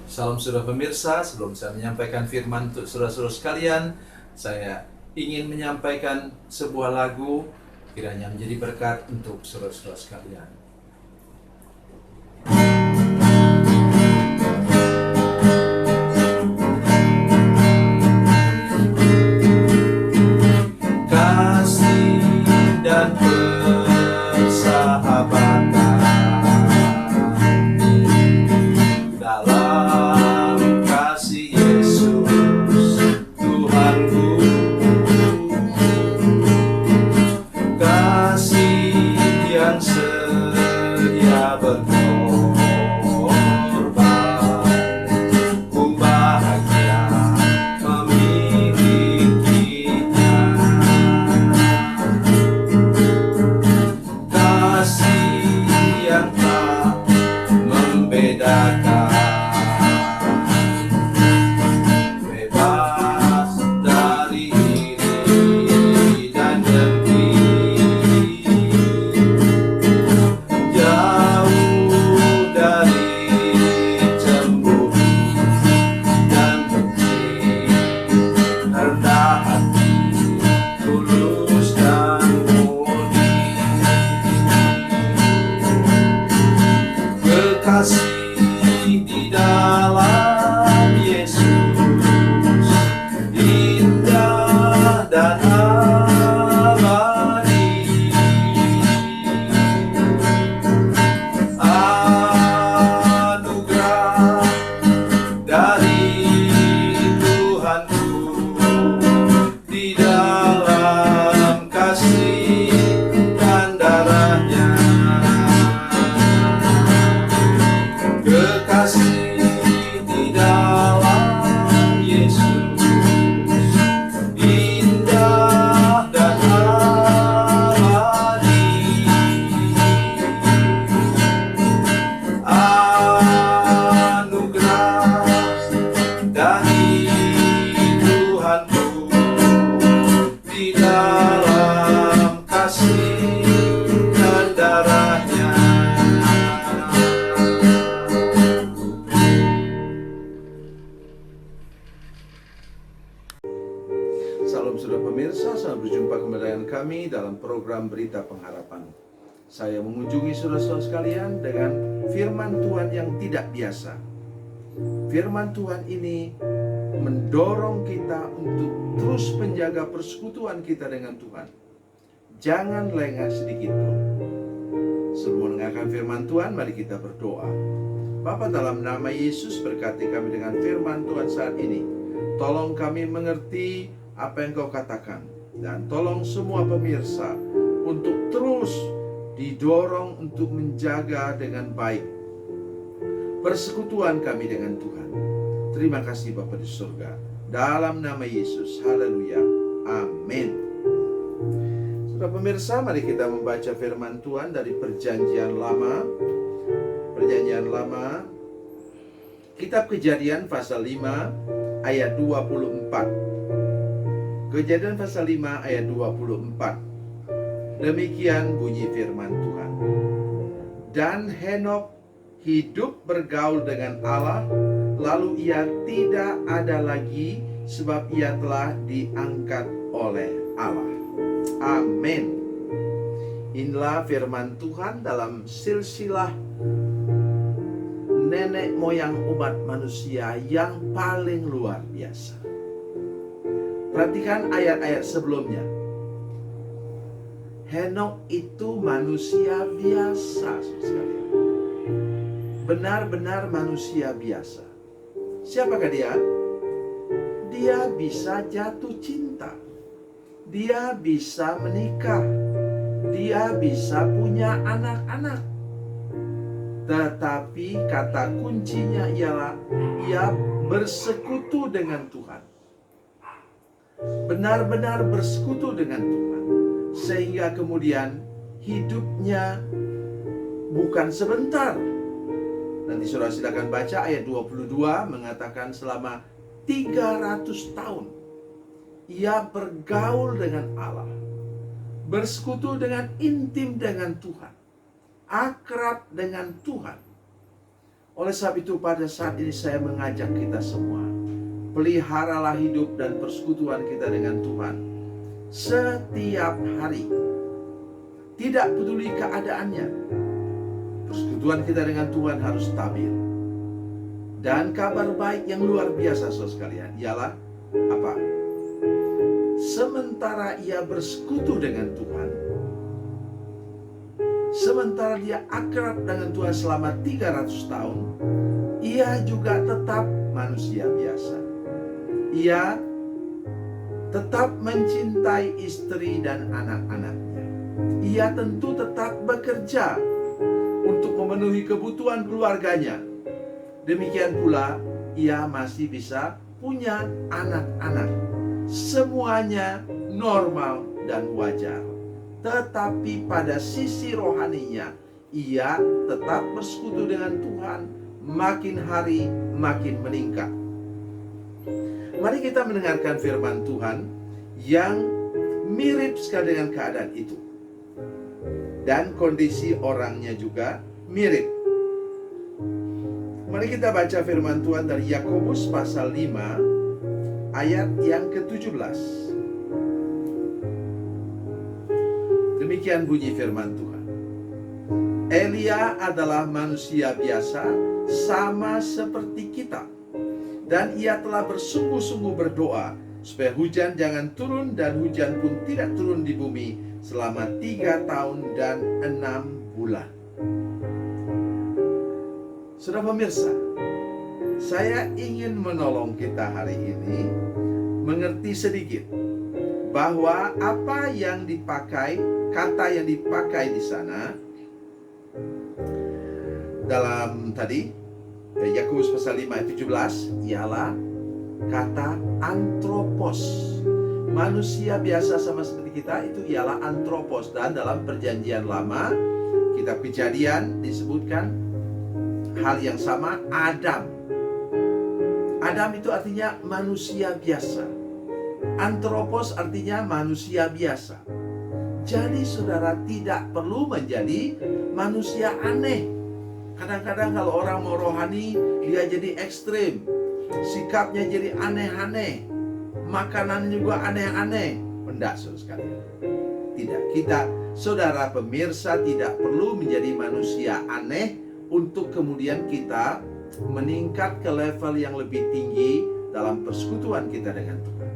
Salam saudara pemirsa, sebelum saya menyampaikan firman untuk saudara-saudara sekalian, saya ingin menyampaikan sebuah lagu kiranya menjadi berkat untuk saudara-saudara sekalian. Kasih dan persahabatan dalam kasih Yesus Tuhanku, kasih yang sedia berkorban, ku bahagia memilikinya. Kasih yang tak membedakan, bebas dari iri dan dengki, jauh dari cemburu dan benci, rendah hati, tulus dan murni. Kekasih di dalam Yesus indah dan abadi. Anugerah dari Tuhanku di dalam kasih dan darahnya. Kekasih di dalam Yesus indah dan abadi. Anugerah dari Tuhanku di dalam kasih dan darahnya. Salam saudara pemirsa, selamat berjumpa kembali dengan kami dalam program Berita Pengharapan. Saya mengunjungi saudara-saudara sekalian dengan firman Tuhan yang tidak biasa. Firman Tuhan ini mendorong kita untuk terus menjaga persekutuan kita dengan Tuhan. Jangan lengah sedikit pun. Sebelum mendengarkan firman Tuhan, mari kita berdoa. Bapa, dalam nama Yesus, berkati kami dengan firman Tuhan saat ini. Tolong kami mengerti apa yang Kau katakan, dan tolong semua pemirsa untuk terus didorong untuk menjaga dengan baik persekutuan kami dengan Tuhan. Terima kasih Bapa di surga, dalam nama Yesus, haleluya, amin. Saudara pemirsa, mari kita membaca firman Tuhan dari Perjanjian Lama. Perjanjian Lama, Kitab Kejadian pasal 5 ayat 24. Kejadian pasal 5 ayat 24. Demikian bunyi firman Tuhan. Dan Henokh hidup bergaul dengan Allah, lalu ia tidak ada lagi, sebab ia telah diangkat oleh Allah. Amin. Inilah firman Tuhan dalam silsilah nenek moyang umat manusia yang paling luar biasa. Perhatikan ayat-ayat sebelumnya. Henokh itu manusia biasa, saudara. Benar-benar manusia biasa. Siapakah dia? Dia bisa jatuh cinta. Dia bisa menikah. Dia bisa punya anak-anak. Tetapi kata kuncinya ialah ia bersekutu dengan Tuhan. Benar-benar bersekutu dengan Tuhan, sehingga kemudian hidupnya bukan sebentar. Nanti saudara silakan baca ayat 22, mengatakan selama 300 tahun ia bergaul dengan Allah, bersekutu dengan intim dengan Tuhan, akrab dengan Tuhan. Oleh sebab itu pada saat ini saya mengajak kita semua, peliharalah hidup dan persekutuan kita dengan Tuhan setiap hari. Tidak peduli keadaannya, persekutuan kita dengan Tuhan harus stabil. Dan kabar baik yang luar biasa saudara sekalian ialah apa? Sementara ia bersekutu dengan Tuhan, sementara dia akrab dengan Tuhan selama 300 tahun, ia juga tetap manusia biasa. Ia tetap mencintai istri dan anak-anaknya. Ia tentu tetap bekerja untuk memenuhi kebutuhan keluarganya. Demikian pula ia masih bisa punya anak-anak. Semuanya normal dan wajar. Tetapi pada sisi rohaninya, ia tetap bersekutu dengan Tuhan, makin hari makin meningkat. Mari kita mendengarkan firman Tuhan yang mirip sekali dengan keadaan itu. Dan kondisi orangnya juga mirip. Mari kita baca firman Tuhan dari Yakobus pasal 5 ayat yang ke-17. Demikian bunyi firman Tuhan. Elia adalah manusia biasa sama seperti kita, dan ia telah bersungguh-sungguh berdoa supaya hujan jangan turun, dan hujan pun tidak turun di bumi selama 3 tahun dan 6 bulan. Saudara pemirsa, saya ingin menolong kita hari ini mengerti sedikit bahwa apa yang dipakai, kata yang dipakai di sana dalam tadi Yakobus pasal 5 ayat 17 ialah kata antropos. Manusia biasa sama seperti kita itu ialah antropos. Dan dalam perjanjian lama, kitab Kejadian disebutkan hal yang sama, Adam. Adam itu artinya manusia biasa. Antropos artinya manusia biasa. Jadi saudara tidak perlu menjadi manusia aneh. Kadang-kadang kalau orang mau rohani, dia jadi ekstrim. Sikapnya jadi aneh-aneh. Makanannya juga aneh-aneh. Tidak, saudara sekalian. Tidak, kita saudara pemirsa tidak perlu menjadi manusia aneh untuk kemudian kita meningkat ke level yang lebih tinggi dalam persekutuan kita dengan Tuhan.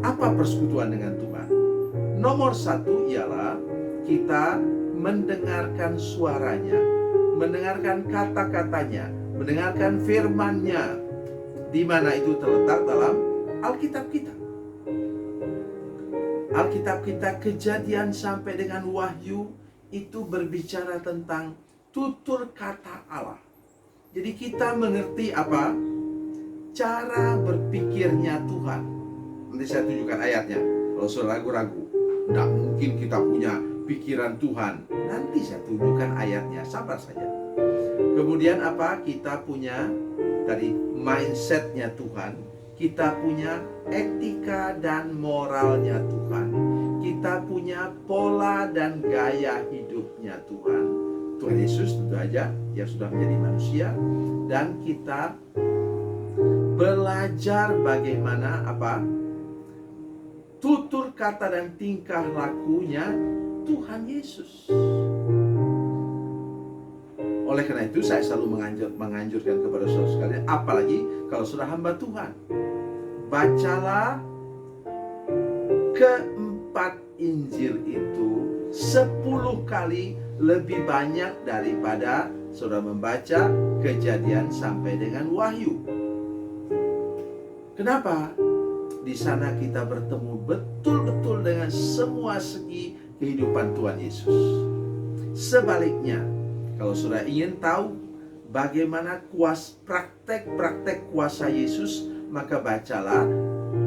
Apa persekutuan dengan Tuhan? Nomor 1 ialah kita mendengarkan suaranya, mendengarkan kata-katanya, mendengarkan firman-Nya, di mana itu terletak dalam Alkitab kita. Alkitab kita Kejadian sampai dengan Wahyu itu berbicara tentang tutur kata Allah. Jadi kita mengerti apa? Cara berpikirnya Tuhan. Nanti saya tunjukkan ayatnya. Kalau saudara ragu-ragu, tidak mungkin kita punya pikiran Tuhan. Nanti saya tunjukkan ayatnya, sabar saja. Kemudian apa? Kita punya tadi mindsetnya Tuhan. Kita punya etika dan moralnya Tuhan. Kita punya pola dan gaya hidupnya Tuhan. Tuhan Yesus tentu aja yang sudah menjadi manusia, dan kita belajar bagaimana apa tutur kata dan tingkah lakunya Tuhan Yesus. Oleh karena itu saya selalu menganjurkan kepada saudara sekalian, apalagi kalau sudah hamba Tuhan, bacalah keempat Injil itu 10 kali lebih banyak daripada saudara membaca Kejadian sampai dengan Wahyu. Kenapa? Di sana kita bertemu betul-betul dengan semua segi kehidupan Tuhan Yesus. Sebaliknya, kalau saudara ingin tahu bagaimana praktek kuasa Yesus, maka bacalah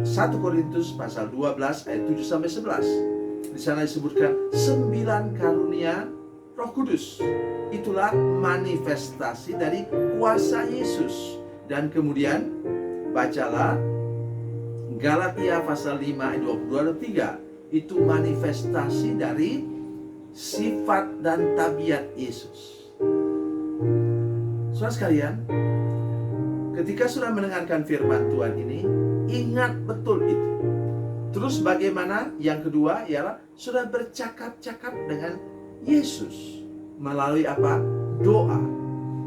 1 Korintus pasal 12 ayat 7 sampai 11. Di sana disebutkan 9 karunia Roh Kudus. Itulah manifestasi dari kuasa Yesus. Dan kemudian bacalah Galatia pasal 5 ayat 22-23. Itu manifestasi dari sifat dan tabiat Yesus. Saudara sekalian, ketika sudah mendengarkan firman Tuhan ini, ingat betul itu. Terus bagaimana? Yang kedua ialah sudah bercakap-cakap dengan Yesus melalui apa? Doa.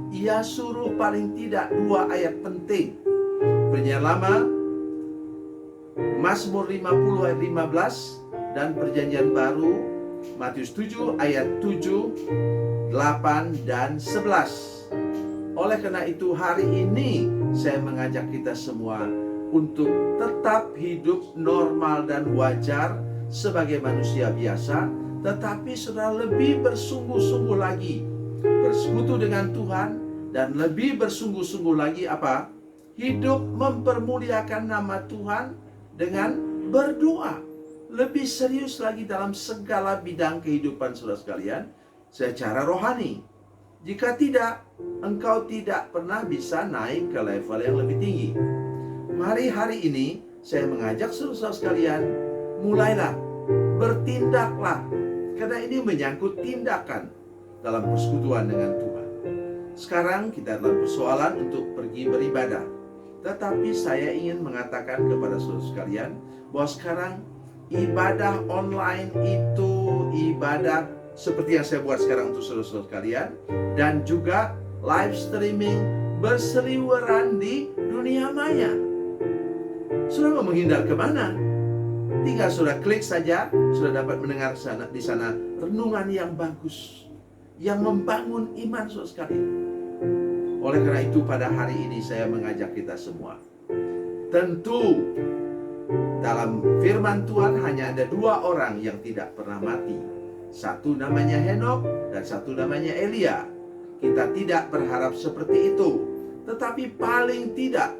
Ia suruh paling tidak 2 ayat penting. Perjanjian Lama, Mazmur 50 ayat 15, dan Perjanjian Baru, Matius 7 ayat 7, 8, dan 11. Oleh karena itu hari ini saya mengajak kita semua untuk tetap hidup normal dan wajar sebagai manusia biasa, tetapi sudah lebih bersungguh-sungguh lagi bersekutu dengan Tuhan, dan lebih bersungguh-sungguh lagi apa? Hidup mempermuliakan nama Tuhan dengan berdoa. Lebih serius lagi dalam segala bidang kehidupan saudara sekalian secara rohani. Jika tidak, engkau tidak pernah bisa naik ke level yang lebih tinggi. Mari hari ini saya mengajak saudara sekalian, mulailah, bertindaklah, karena ini menyangkut tindakan dalam persekutuan dengan Tuhan. Sekarang kita dalam persoalan untuk pergi beribadah, tetapi saya ingin mengatakan kepada saudara sekalian bahwa sekarang ibadah online itu ibadah seperti yang saya buat sekarang untuk saudara-saudara sekalian, dan juga live streaming berseliweran di dunia maya. Sudah mau menghindar kemana? Tinggal sudah klik saja, sudah dapat mendengar di sana renungan yang bagus, yang membangun iman saudara sekalian. Oleh karena itu pada hari ini saya mengajak kita semua. Tentu dalam firman Tuhan hanya ada 2 orang yang tidak pernah mati. Satu namanya Henokh dan satu namanya Elia. Kita tidak berharap seperti itu, tetapi paling tidak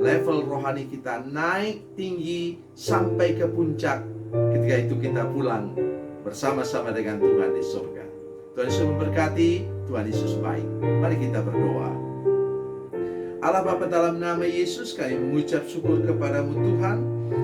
level rohani kita naik tinggi sampai ke puncak. Ketika itu kita pulang bersama-sama dengan Tuhan di surga. Tuhan Yesus memberkati, Tuhan Yesus baik. Mari kita berdoa. Allah Bapa, dalam nama Yesus kami mengucap syukur kepadamu Tuhan.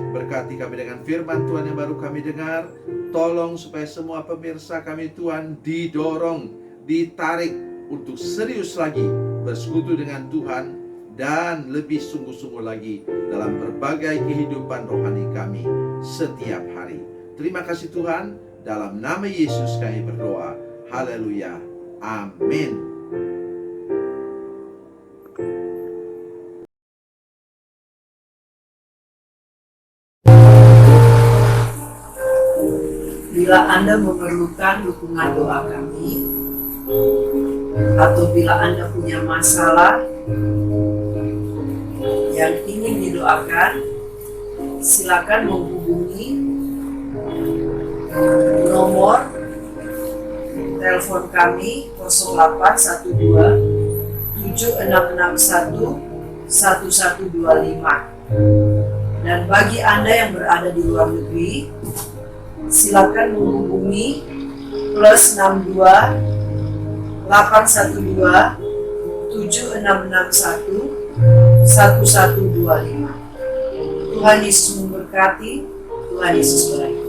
Berkati kami dengan firman Tuhan yang baru kami dengar. Tolong supaya semua pemirsa kami Tuhan didorong, ditarik untuk serius lagi bersekutu dengan Tuhan, dan lebih sungguh-sungguh lagi dalam berbagai kehidupan rohani kami setiap hari. Terima kasih Tuhan, dalam nama Yesus kami berdoa. Haleluya. Amin. Bila Anda memerlukan dukungan doa kami, atau bila Anda punya masalah yang ingin didoakan, silakan menghubungi nomor telepon kami 0812 7661 1125. Dan bagi Anda yang berada di luar negeri, silakan menghubungi +62 812 7661 1125. Tuhan Yesus memberkati, Tuhan Yesus berkati.